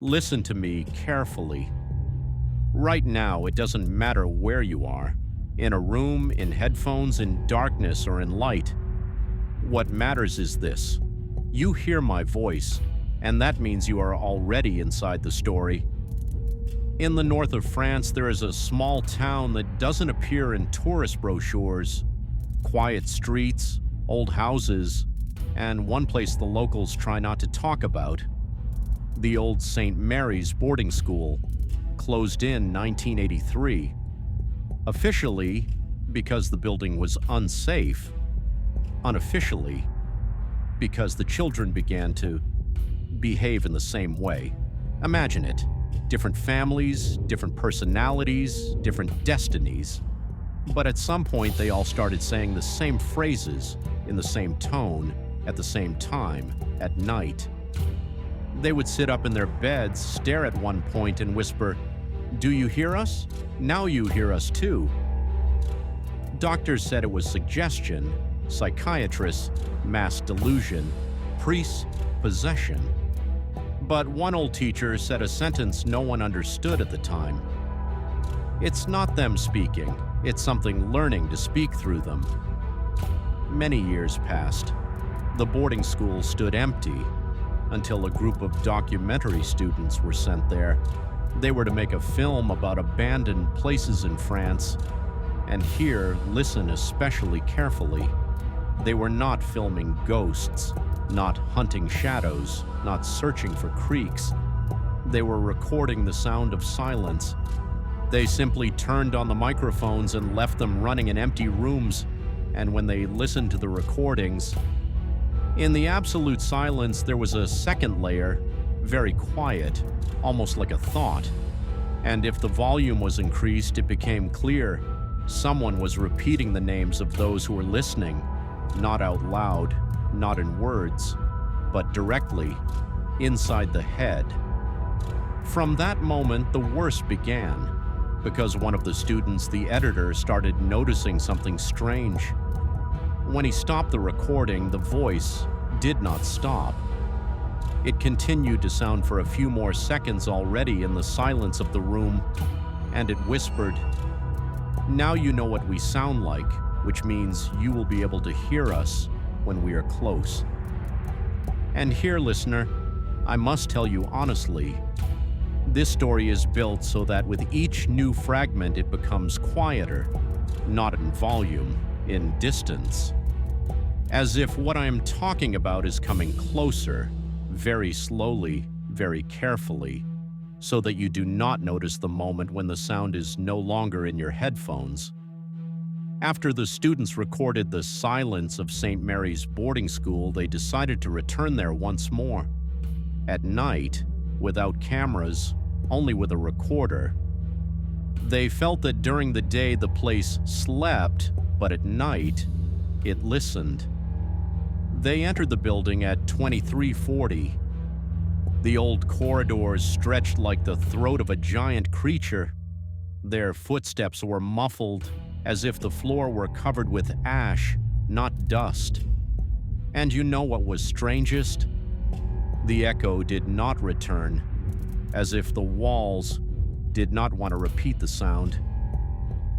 Listen to me carefully. Right now, it doesn't matter where you are, in a room, in headphones, in darkness, or in light. What matters is this. You hear my voice, and that means you are already inside the story. In the north of France, there is a small town that doesn't appear in tourist brochures. Quiet streets, old houses, and one place the locals try not to talk about. The old St. Mary's boarding school, closed in 1983. Officially, because the building was unsafe. Unofficially, because the children began to behave in the same way. Imagine it. Different families, different personalities, different destinies. But at some point, they all started saying the same phrases in the same tone at the same time at night. They would sit up in their beds, stare at one point, and whisper, "Do you hear us? Now you hear us too." Doctors said it was suggestion, psychiatrists, mass delusion, priests, possession. But one old teacher said a sentence no one understood at the time. It's not them speaking, it's something learning to speak through them. Many years passed. The boarding school stood empty until a group of documentary students were sent there. They were to make a film about abandoned places in France. And here, listen especially carefully. They were not filming ghosts, not hunting shadows, not searching for creaks. They were recording the sound of silence. They simply turned on the microphones and left them running in empty rooms. And when they listened to the recordings, in the absolute silence, there was a second layer, very quiet, almost like a thought. And if the volume was increased, it became clear someone was repeating the names of those who were listening, not out loud, not in words, but directly inside the head. From that moment, the worst began, because one of the students, the editor, started noticing something strange. When he stopped the recording, the voice did not stop. It continued to sound for a few more seconds already in the silence of the room, and it whispered, "Now you know what we sound like, which means you will be able to hear us when we are close." And here, listener, I must tell you honestly, this story is built so that with each new fragment it becomes quieter, not in volume, in distance. As if what I am talking about is coming closer, very slowly, very carefully, so that you do not notice the moment when the sound is no longer in your headphones. After the students recorded the silence of St. Mary's boarding school, they decided to return there once more. At night, without cameras, only with a recorder. They felt that during the day the place slept, but at night, it listened. They entered the building at 2340. The old corridors stretched like the throat of a giant creature. Their footsteps were muffled, as if the floor were covered with ash, not dust. And you know what was strangest? The echo did not return, as if the walls did not want to repeat the sound.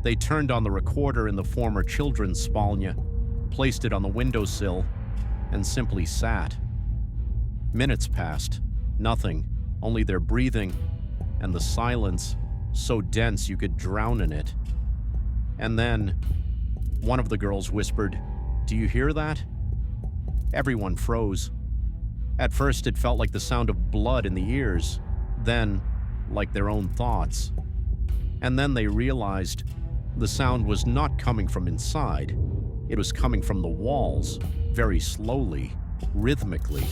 They turned on the recorder in the former children's spalnia, placed it on the windowsill, and simply sat. Minutes passed. Nothing, only their breathing, and the silence, so dense you could drown in it. And then, one of the girls whispered, "Do you hear that?" Everyone froze. At first it felt like the sound of blood in the ears, then like their own thoughts. And then they realized the sound was not coming from inside. It was coming from the walls, very slowly, rhythmically,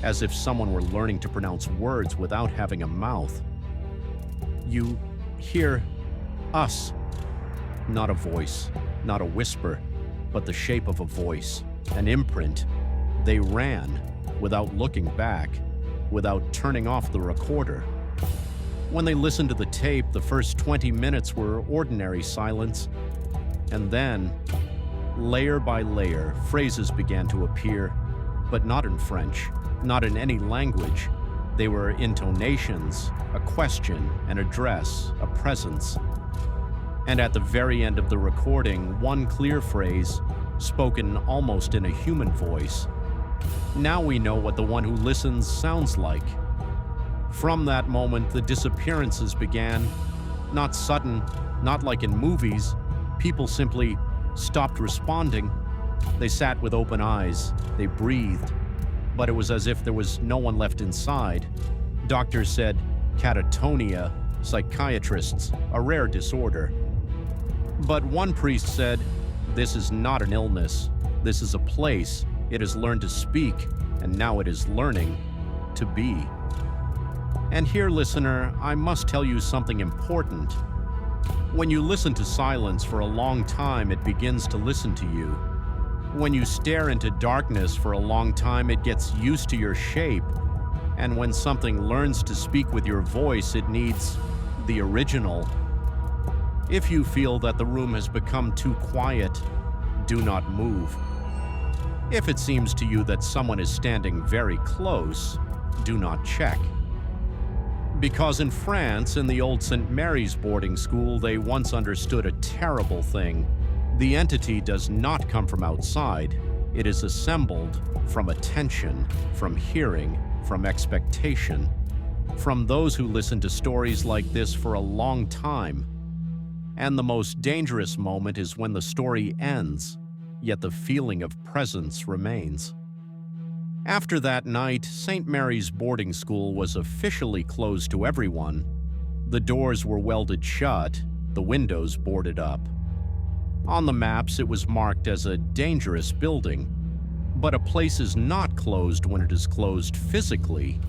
as if someone were learning to pronounce words without having a mouth. "You hear us." Not a voice, not a whisper, but the shape of a voice, an imprint. They ran, without looking back, without turning off the recorder. When they listened to the tape, the first 20 minutes were ordinary silence. And then, layer by layer, phrases began to appear, but not in French, not in any language, They were intonations, a question, an address, a presence. And at the very end of the recording, one clear phrase, spoken almost in a human voice. Now we know what the one who listens sounds like. From that moment, the disappearances began. Not sudden, not like in movies. People simply stopped responding. They sat with open eyes. They breathed. But it was as if there was no one left inside. Doctors said catatonia, psychiatrists, a rare disorder. But one priest said, "This is not an illness. This is a place. It has learned to speak, and now it is learning to be." And here, listener, I must tell you something important. When you listen to silence for a long time, it begins to listen to you. When you stare into darkness for a long time, it gets used to your shape. And when something learns to speak with your voice, it needs the original. If you feel that the room has become too quiet, do not move. If it seems to you that someone is standing very close, do not check. Because in France, in the old St. Mary's boarding school, they once understood a terrible thing. The entity does not come from outside. It is assembled from attention, from hearing, from expectation, from those who listen to stories like this for a long time. And the most dangerous moment is when the story ends, yet the feeling of presence remains. After that night, St. Mary's boarding school was officially closed to everyone. The doors were welded shut, the windows boarded up. On the maps, it was marked as a dangerous building. But a place is not closed when it is closed physically.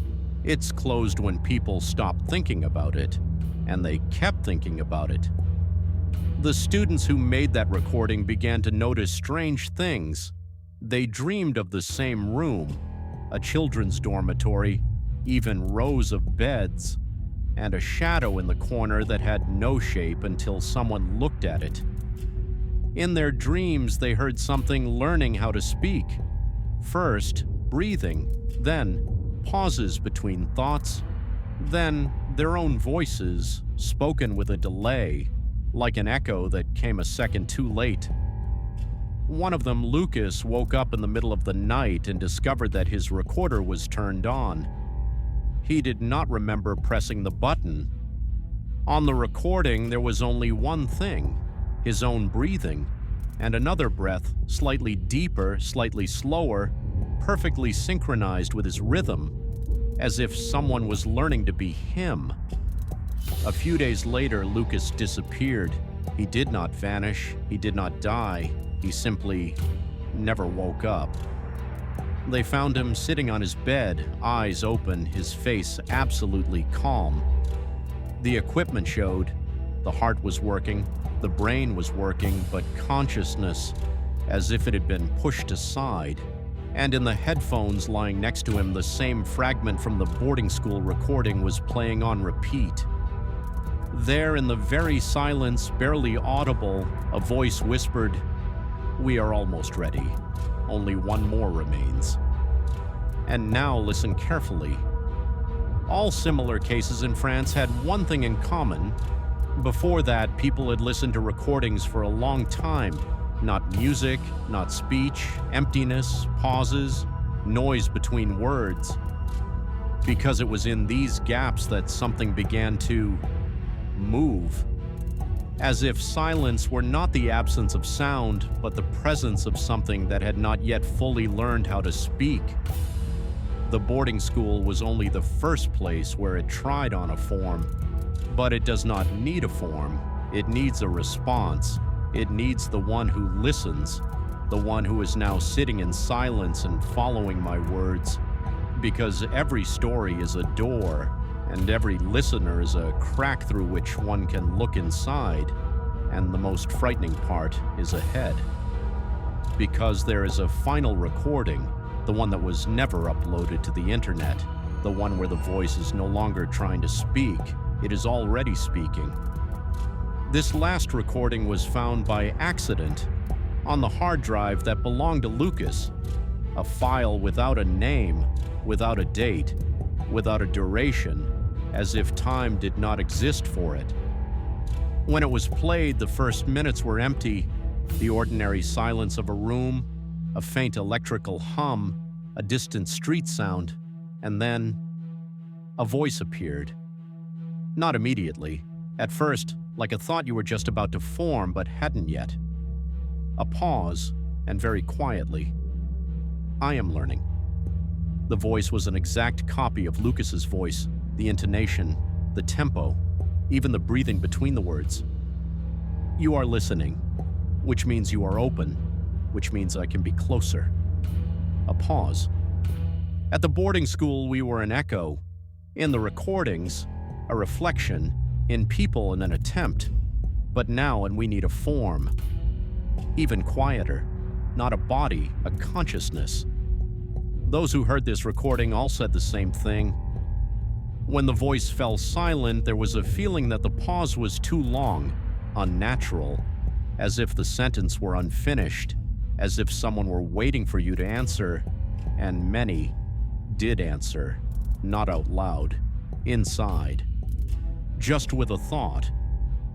It's closed when people stop thinking about it, and they kept thinking about it. The students who made that recording began to notice strange things. They dreamed of the same room, a children's dormitory, even rows of beds, and a shadow in the corner that had no shape until someone looked at it. In their dreams, they heard something learning how to speak. First, breathing, then pauses between thoughts, then their own voices, spoken with a delay, like an echo that came a second too late. One of them, Lucas, woke up in the middle of the night and discovered that his recorder was turned on. He did not remember pressing the button. On the recording, there was only one thing: his own breathing, and another breath, slightly deeper, slightly slower, perfectly synchronized with his rhythm, as if someone was learning to be him. A few days later, Lucas disappeared. He did not vanish, he did not die, he simply never woke up. They found him sitting on his bed, eyes open, his face absolutely calm. The equipment showed. The heart was working, the brain was working, but consciousness, as if it had been pushed aside. And in the headphones lying next to him, the same fragment from the boarding school recording was playing on repeat. There, in the very silence, barely audible, a voice whispered, "We are almost ready. Only one more remains." And now listen carefully. All similar cases in France had one thing in common. Before that, people had listened to recordings for a long time. Not music, not speech, emptiness, pauses, noise between words. Because it was in these gaps that something began to move. As if silence were not the absence of sound, but the presence of something that had not yet fully learned how to speak. The boarding school was only the first place where it tried on a form. But it does not need a form. It needs a response. It needs the one who listens, the one who is now sitting in silence and following my words. Because every story is a door, and every listener is a crack through which one can look inside, and the most frightening part is ahead. Because there is a final recording, the one that was never uploaded to the internet, the one where the voice is no longer trying to speak, it is already speaking. This last recording was found by accident on the hard drive that belonged to Lucas, a file without a name, without a date. without a duration, as if time did not exist for it. When it was played, the first minutes were empty, the ordinary silence of a room, a faint electrical hum, a distant street sound, and then a voice appeared. Not immediately. At first, like a thought you were just about to form but hadn't yet. A pause, and very quietly, "I am learning." The voice was an exact copy of Lucas's voice, the intonation, the tempo, even the breathing between the words. "You are listening, which means you are open, which means I can be closer." A pause. At the boarding school, we were an echo. In the recordings, a reflection. In people, an attempt. But now, and we need a form. Even quieter. Not a body, a consciousness. Those who heard this recording all said the same thing. When the voice fell silent, there was a feeling that the pause was too long, unnatural, as if the sentence were unfinished, as if someone were waiting for you to answer, and many did answer, not out loud, inside. Just with a thought.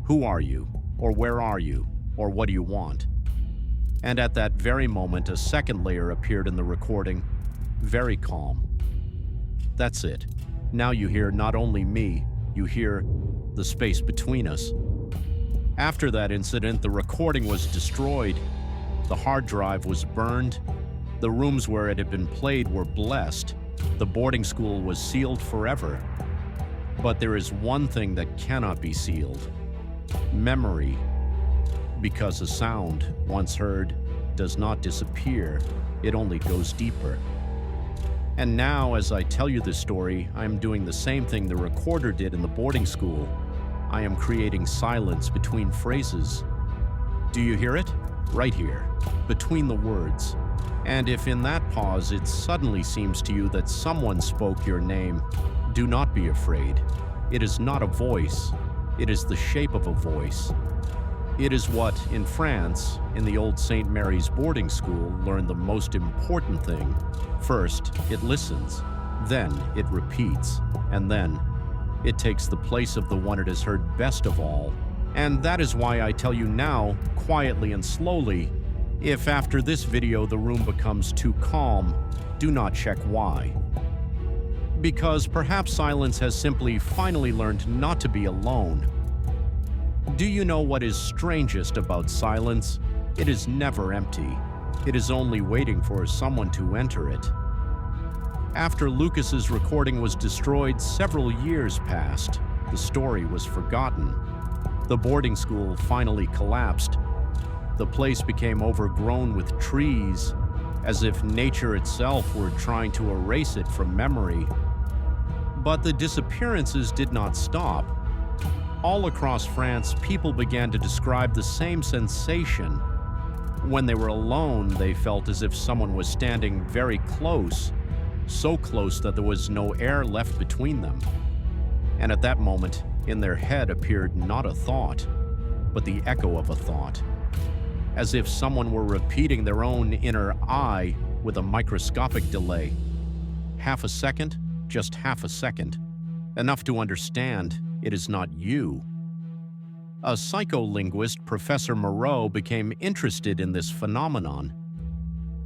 Who are you? Or where are you? Or what do you want? And at that very moment, a second layer appeared in the recording, very calm. That's it. Now you hear not only me, you hear the space between us. After that incident, the recording was destroyed. The hard drive was burned. The rooms where it had been played were blessed. The boarding school was sealed forever. But there is one thing that cannot be sealed: memory. Because a sound, once heard, does not disappear, it only goes deeper. And now, as I tell you this story, I am doing the same thing the recorder did in the boarding school. I am creating silence between phrases. Do you hear it? Right here, between the words. And if in that pause it suddenly seems to you that someone spoke your name, do not be afraid. It is not a voice. It is the shape of a voice. It is what, in France, in the old St. Mary's boarding school, learned the most important thing. First, it listens. Then, it repeats. And then, it takes the place of the one it has heard best of all. And that is why I tell you now, quietly and slowly, if after this video the room becomes too calm, do not check why. Because perhaps silence has simply finally learned not to be alone. Do you know what is strangest about silence? It is never empty. It is only waiting for someone to enter it. After Lucas's recording was destroyed, several years passed. The story was forgotten. The boarding school finally collapsed. The place became overgrown with trees, as if nature itself were trying to erase it from memory. But the disappearances did not stop. All across France, people began to describe the same sensation. When they were alone, they felt as if someone was standing very close, so close that there was no air left between them. And at that moment, in their head appeared not a thought, but the echo of a thought, as if someone were repeating their own inner I with a microscopic delay. Half a second, just half a second, enough to understand it is not you. A psycholinguist, Professor Moreau, became interested in this phenomenon.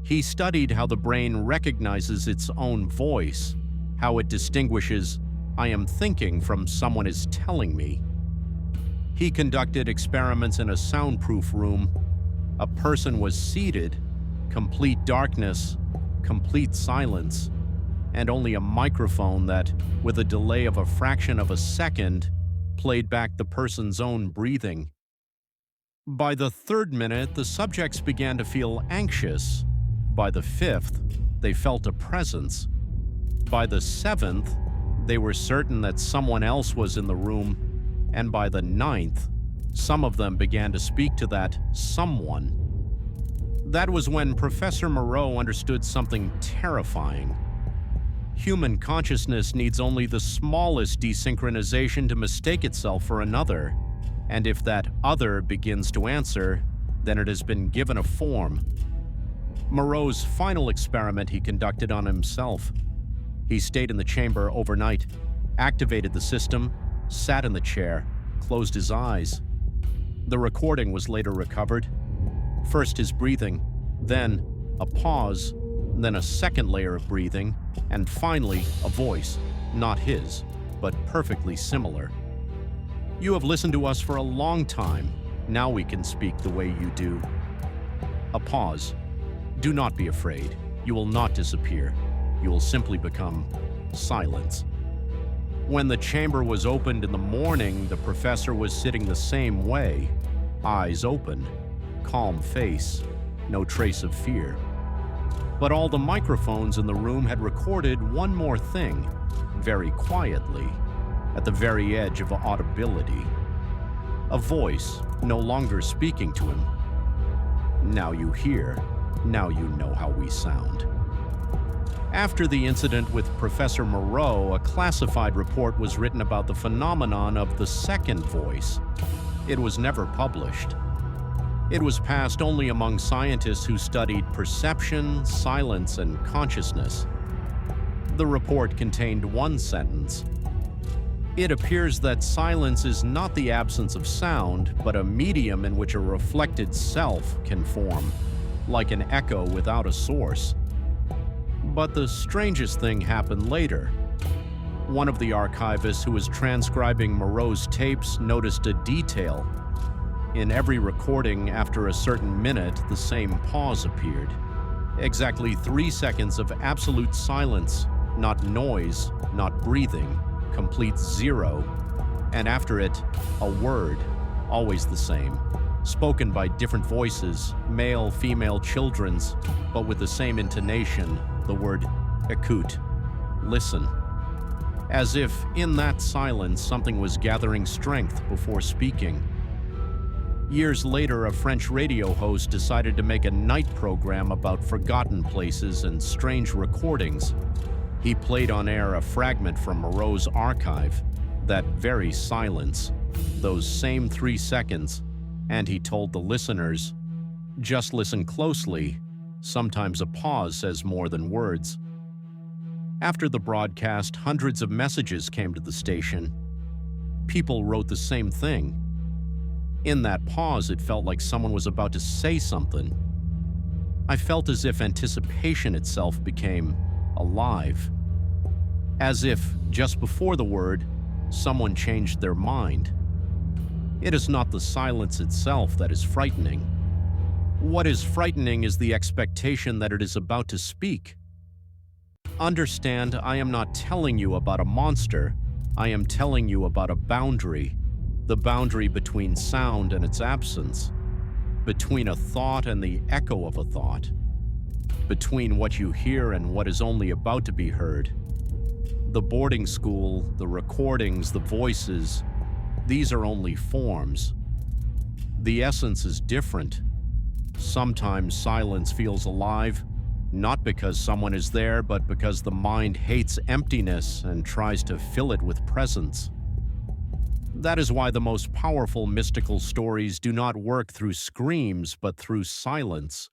He studied how the brain recognizes its own voice, how it distinguishes "I am thinking" from "someone is telling me." He conducted experiments in a soundproof room. A person was seated, complete darkness, complete silence, and only a microphone that, with a delay of a fraction of a second, played back the person's own breathing. By the third minute, the subjects began to feel anxious. By the fifth, they felt a presence. By the seventh, they were certain that someone else was in the room. And by the ninth, some of them began to speak to that someone. That was when Professor Moreau understood something terrifying. Human consciousness needs only the smallest desynchronization to mistake itself for another, and if that other begins to answer, then it has been given a form. Moreau's final experiment he conducted on himself. He stayed in the chamber overnight, activated the system, sat in the chair, closed his eyes. The recording was later recovered. First his breathing, then a pause, then a second layer of breathing, and finally a voice, not his, but perfectly similar. You have listened to us for a long time. Now we can speak the way you do. A pause. Do not be afraid. You will not disappear. You will simply become silence. When the chamber was opened in the morning, the professor was sitting the same way, eyes open, calm face, no trace of fear. But all the microphones in the room had recorded one more thing, very quietly, at the very edge of audibility. A voice, no longer speaking to him. Now you hear, now you know how we sound. After the incident with Professor Moreau, a classified report was written about the phenomenon of the second voice. It was never published. It was passed only among scientists who studied perception, silence, and consciousness. The report contained one sentence. It appears that silence is not the absence of sound, but a medium in which a reflected self can form, like an echo without a source. But the strangest thing happened later. One of the archivists who was transcribing Moreau's tapes noticed a detail. In every recording, after a certain minute, the same pause appeared. Exactly 3 seconds of absolute silence, not noise, not breathing, complete zero. And after it, a word, always the same, spoken by different voices, male, female, children's, but with the same intonation, the word écoute, listen. As if in that silence something was gathering strength before speaking. Years later, a French radio host decided to make a night program about forgotten places and strange recordings. He played on air a fragment from Moreau's archive, that very silence, those same 3 seconds, and he told the listeners, just listen closely. Sometimes a pause says more than words. After the broadcast, hundreds of messages came to the station. People wrote the same thing. In that pause, it felt like someone was about to say something. I felt as if anticipation itself became alive. As if, just before the word, someone changed their mind. It is not the silence itself that is frightening. What is frightening is the expectation that it is about to speak. Understand, I am not telling you about a monster. I am telling you about a boundary. The boundary between sound and its absence. Between a thought and the echo of a thought. Between what you hear and what is only about to be heard. The boarding school, the recordings, the voices, these are only forms. The essence is different. Sometimes silence feels alive, not because someone is there, but because the mind hates emptiness and tries to fill it with presence. That is why the most powerful mystical stories do not work through screams, but through silence.